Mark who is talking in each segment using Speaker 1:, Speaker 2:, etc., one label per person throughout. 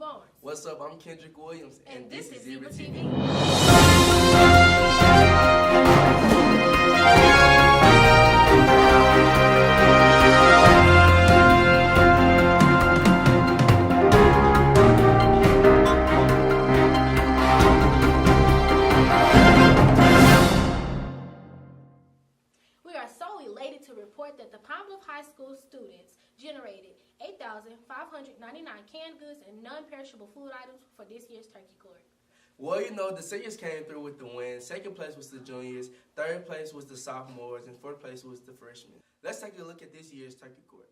Speaker 1: Barnes.
Speaker 2: What's up? I'm Kendrick Williams,
Speaker 1: and this is Zebra TV. We are so elated to report that the Pine Bluff High School students generated 8,599 canned goods and non-perishable food items for this year's turkey court.
Speaker 2: Well, you know, the seniors came through with the win. Second place was the juniors, third place was the sophomores, and fourth place was the freshmen. Let's take a look at this year's turkey court.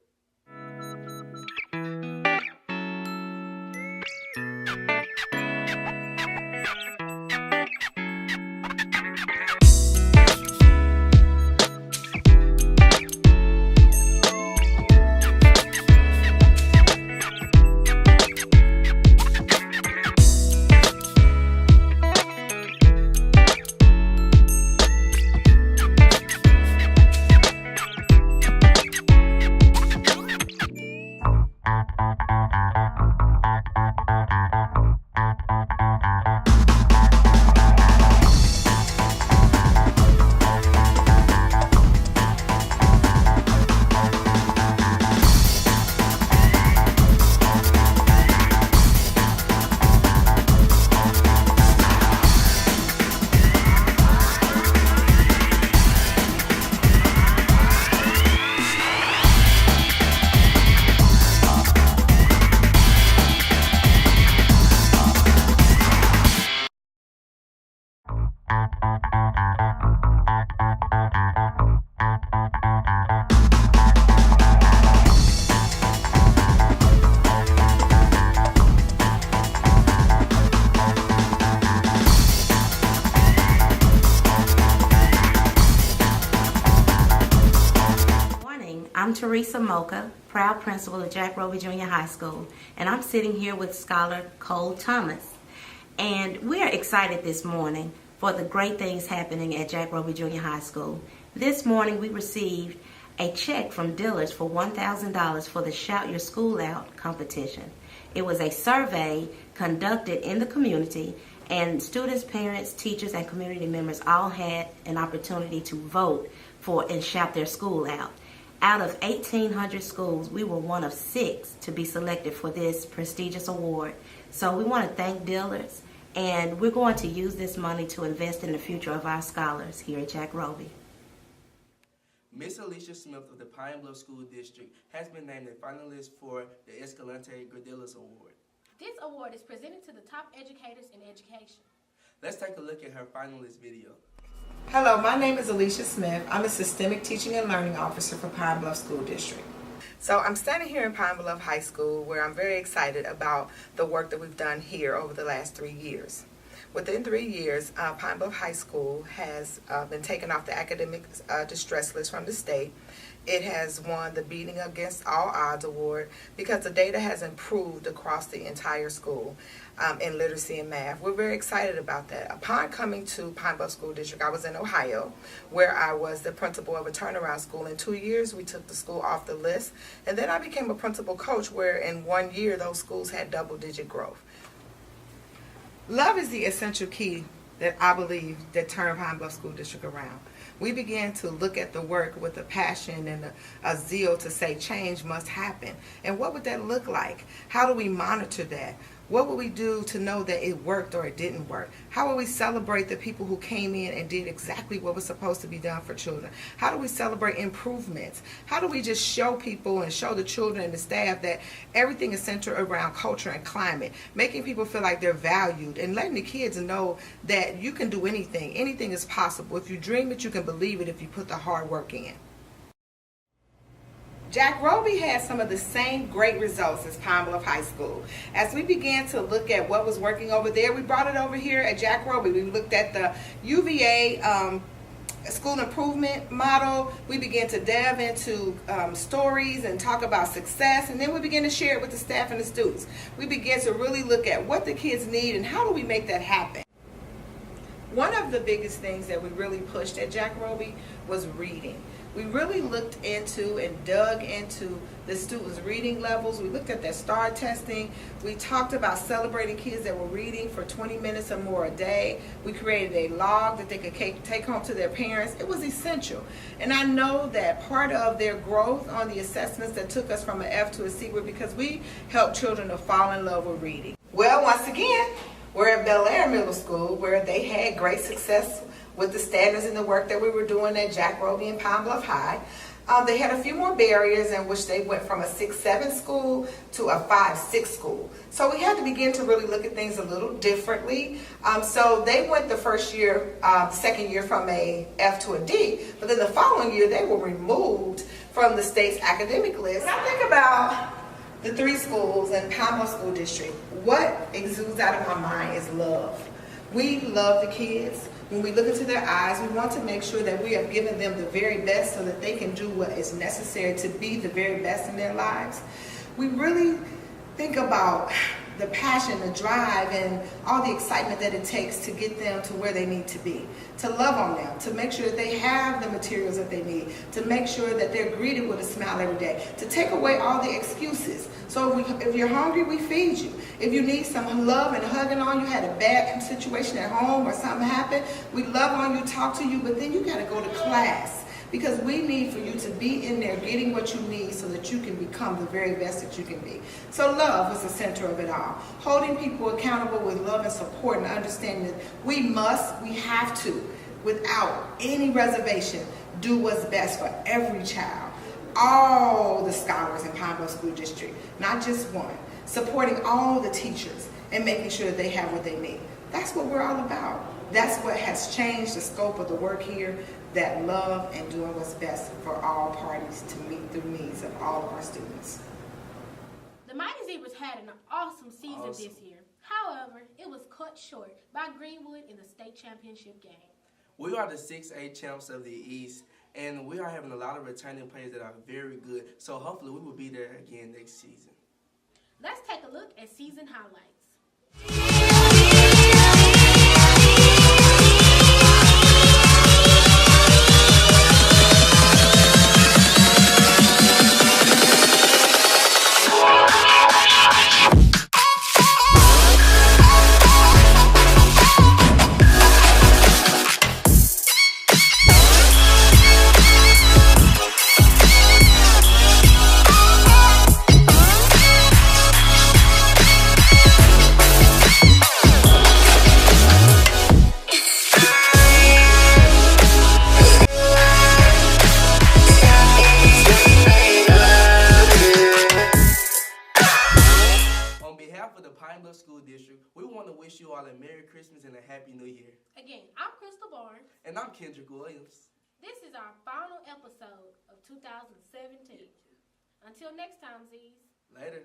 Speaker 3: I'm Teresa Mocha, proud principal of Jack Roby Junior High School, and I'm sitting here with Scholar Cole Thomas. And we are excited this morning for the great things happening at Jack Roby Junior High School. This morning we received a check from dealers for $1,000 for the Shout Your School Out competition. It was a survey conducted in the community, and students, parents, teachers, and community members all had an opportunity to vote for and shout their school out. Out of 1,800 schools, we were one of 6 to be selected for this prestigious award. So we want to thank dealers, and we're going to use this money to invest in the future of our scholars here at Jack Roby.
Speaker 2: Miss Alicia Smith of the Pine Bluff School District has been named a finalist for the Escalante Gordelis Award.
Speaker 1: This award is presented to the top educators in education.
Speaker 2: Let's take a look at her finalist video.
Speaker 4: Hello, my name is Alicia Smith. I'm a Systemic Teaching and Learning Officer for Pine Bluff School District. So I'm standing here in Pine Bluff High School where I'm very excited about the work that we've done here over the last 3 years. Within 3 years, Pine Bluff High School has been taken off the academic distress list from the state. It has won the Beating Against All Odds Award because the data has improved across the entire school in literacy and math. We're very excited about that. Upon coming to Pine Bluff School District, I was in Ohio, where I was the principal of a turnaround school. In 2 years, we took the school off the list, and then I became a principal coach, where in 1 year, those schools had double-digit growth. Love is the essential key that I believe that turned Pine Bluff School District around. We began to look at the work with a passion and a zeal to say change must happen. And what would that look like? How do we monitor that? What would we do to know that it worked or it didn't work? How will we celebrate the people who came in and did exactly what was supposed to be done for children? How do we celebrate improvements? How do we just show people and show the children and the staff that everything is centered around culture and climate, making people feel like they're valued and letting the kids know that you can do anything. Anything is possible. If you dream it, you can believe it if you put the hard work in. Jack Roby had some of the same great results as Pine Bluff High School. As we began to look at what was working over there, we brought it over here at Jack Roby. We looked at the UVA school improvement model. We began to delve into stories and talk about success, and then we began to share it with the staff and the students. We began to really look at what the kids need and how do we make that happen. One of the biggest things that we really pushed at Jack Roby was reading. We really looked into and dug into the students' reading levels. We looked at their STAR testing. We talked about celebrating kids that were reading for 20 minutes or more a day. We created a log that they could take home to their parents. It was essential. And I know that part of their growth on the assessments that took us from an F to a C were because we helped children to fall in love with reading. Well, once again, we're at Bel Air Middle School, where they had great success with the standards and the work that we were doing at Jack Roby and Pine Bluff High. They had a few more barriers in which they went from a 6-7 school to a 5-6 school. So we had to begin to really look at things a little differently. So they went the first year, second year from a F to a D, but then the following year they were removed from the state's academic list. When I think about the 3 schools and Pine Bluff School District, what exudes out of my mind is love. We love the kids. When we look into their eyes, we want to make sure that we have given them the very best so that they can do what is necessary to be the very best in their lives. We really think about the passion, the drive, and all the excitement that it takes to get them to where they need to be, to love on them, to make sure that they have the materials that they need, to make sure that they're greeted with a smile every day, to take away all the excuses. So if you're hungry, we feed you. If you need some love and hugging on, you had a bad situation at home or something happened, we love on you, talk to you, but then you got to go to class. Because we need for you to be in there getting what you need so that you can become the very best that you can be. So love was the center of it all. Holding people accountable with love and support and understanding that we have to, without any reservation, do what's best for every child. All the scholars in Pine Bluff School District, not just one. Supporting all the teachers and making sure that they have what they need. That's what we're all about. That's what has changed the scope of the work here, that love and doing what's best for all parties to meet the needs of all of our students.
Speaker 1: The Mighty Zebras had an awesome season this year. However, it was cut short by Greenwood in the state championship game.
Speaker 2: We are the 6A champs of the East, and we are having a lot of returning players that are very good, so hopefully we will be there again next season.
Speaker 1: Let's take a look at season highlights.
Speaker 2: For the Pine Bluff School District, we want to wish you all a Merry Christmas and a Happy New Year.
Speaker 1: Again, I'm Crystal Barnes.
Speaker 2: And I'm Kendrick Williams.
Speaker 1: This is our final episode of 2017. Until next time, Z's.
Speaker 2: Later.